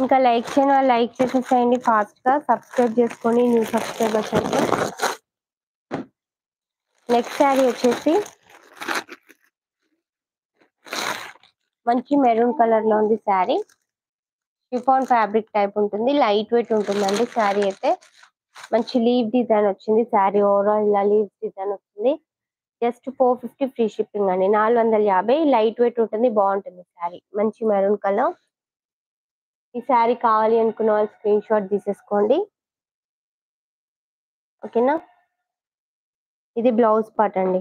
ఇంకా లైక్ చేయని వాళ్ళు లైక్ చేసేసేయండి ఫాస్ట్గా. సబ్స్క్రైబ్ చేసుకొని న్యూ సబ్స్క్రైబర్స్ అయితే. నెక్స్ట్ శారీ వచ్చేసి మంచి మెరూన్ కలర్ లో ఉంది శారీ. షిఫాన్ ఫ్యాబ్రిక్ టైప్ ఉంటుంది, లైట్ వెయిట్ ఉంటుందండి శారీ అయితే. మంచి లీవ్ డిజైన్ వచ్చింది శారీ, ఓవరాల్ ఇలా లీవ్ డిజైన్ వస్తుంది. జస్ట్ 450 ఫ్రీ షిప్పింగ్ అండి. 450 లైట్ వెయిట్ ఉంటుంది, బాగుంటుంది శారీ. మంచి మెరూన్ కలర్. ఈ శారీ కావాలి అనుకున్న వాళ్ళు స్క్రీన్ షాట్ తీసేసుకోండి, ఓకేనా. ఇది బ్లౌజ్ పార్ట్ అండి,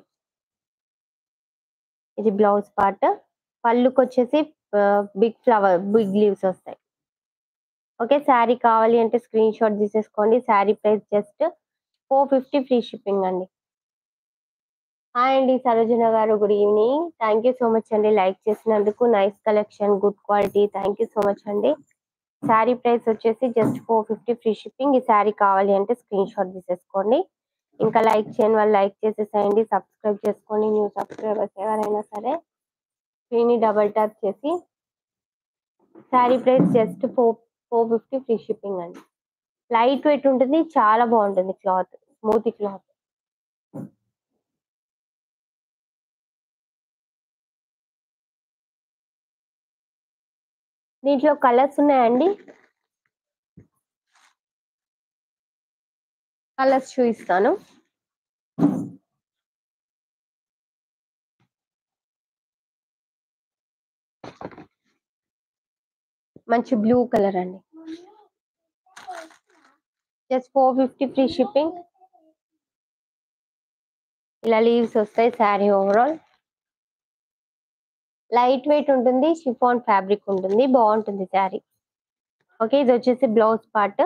ఇది బ్లౌజ్ పార్ట్. పళ్ళుకి వచ్చేసి బిగ్ ఫ్లవర్, బిగ్ లీవ్స్ వస్తాయి. ఓకే, శారీ కావాలి అంటే స్క్రీన్ షాట్ తీసేసుకోండి. Sari price just 450 free shipping అండి. హాయ్ అండి సరోజన గారు, good evening. Thank you so much అండి లైక్ చేసినందుకు. Nice collection, good quality. Thank you so much అండి. శారీ ప్రైస్ వచ్చేసి జస్ట్ 450 ఫ్రీ షిప్పింగ్. ఈ శారీ కావాలి అంటే స్క్రీన్ షాట్ తీసేసుకోండి. ఇంకా లైక్ చేయని వాళ్ళు లైక్ చేసేసేయండి, సబ్స్క్రైబ్ చేసుకోండి. న్యూ సబ్స్క్రైబర్స్ ఎవరైనా సరే స్క్రీన్ని డబల్ ట్యాప్ చేసి. Sari price just 450 free shipping అండి. లైట్ వెయిట్ ఉంటుంది, చాలా బాగుంటుంది క్లాత్, స్మూత్ క్లాత్. దీంట్లో కలర్స్ ఉన్నాయండి, కలర్స్ చూపిస్తాను. మంచి బ్లూ కలర్ అండి, జస్ట్ 450 ఫ్రీ షిప్పింగ్. ఇలా లీవ్స్ వస్తాయి శారీ ఓవరాల్. లైట్ వెయిట్ ఉంటుంది, షిఫాన్ ఫ్యాబ్రిక్ ఉంటుంది, బాగుంటుంది శారీ. ఓకే, ఇది వచ్చేసి బ్లౌజ్ పార్ట్.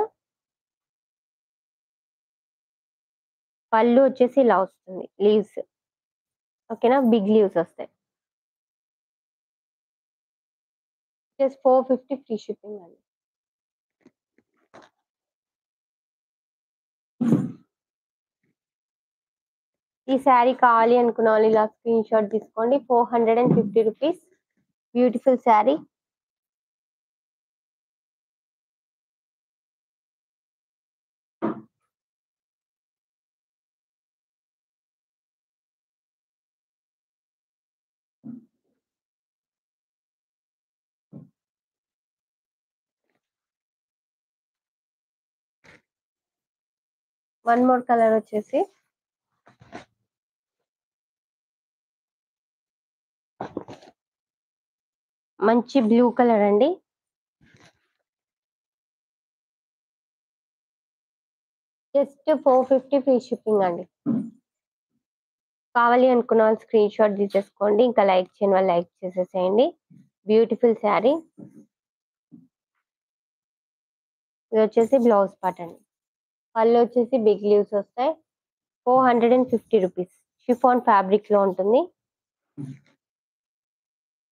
పళ్ళు వచ్చేసి ఇలా వస్తుంది లీవ్స్, ఓకేనా, బిగ్ లీవ్స్ వస్తాయి. జస్ట్ 450 ఫ్రీ షిప్పింగ్ అండి. ఈ శారీ కావాలి అనుకున్న వాళ్ళు ఇలా స్క్రీన్ షాట్ తీసుకోండి. 450 rupees, beautiful sari. One more colour వచ్చేసి మంచి బ్లూ కలర్ అండి. జస్ట్ 450 ఫ్రీ షిప్పింగ్ అండి. కావాలి అనుకున్న వాళ్ళు స్క్రీన్ షాట్ తీసేసుకోండి. ఇంకా లైక్ చేయని వాళ్ళు లైక్ చేసేసేయండి. బ్యూటిఫుల్ శారీ. ఇది వచ్చేసి బ్లౌజ్ పార్ట్ అండి. పళ్ళు వచ్చేసి బిగ్ లీవ్స్ వస్తాయి. 450 రూపీస్, షిఫాన్ ఫ్యాబ్రిక్ లో ఉంటుంది.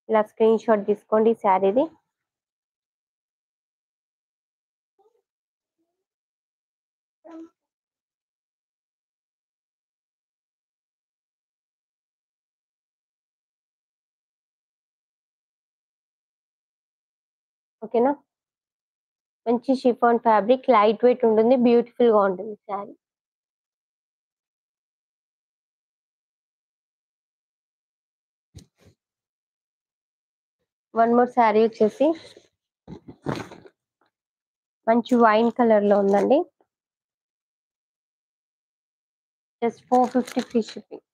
ఇలా స్క్రీన్ షాట్ తీసుకోండి శారీది. ఓకేనా, మంచి షిఫాన్ ఫ్యాబ్రిక్, లైట్ వెయిట్ ఉంటుంది, బ్యూటిఫుల్ గా ఉంటుంది శారీ. వన్ మోర్ శారీ వచ్చేసి మంచి వైన్ కలర్ లో ఉందండి. Just 450 free shipping.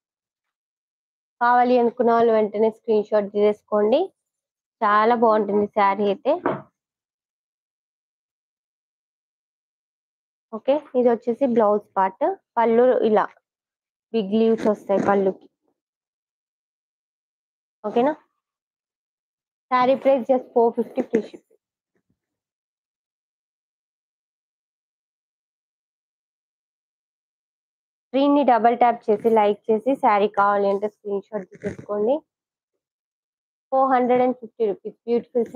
కావాలి అనుకున్న వాళ్ళు వెంటనే స్క్రీన్ షాట్ తీసేసుకోండి. చాలా బాగుంటుంది శారీ అయితే. ఓకే, ఇది వచ్చేసి బ్లౌజ్ పార్ట్. పళ్ళు ఇలా బిగ్ లీవ్స్ వస్తాయి పళ్ళుకి, ఓకేనా. Sari price just 450 free shipping. స్క్రీన్ని డబల్ ట్యాప్ చేసి లైక్ చేసి శారీ కావాలి అంటే స్క్రీన్ షాట్ తీసుకోండి. 450 రూపీస్, బ్యూటిఫుల్.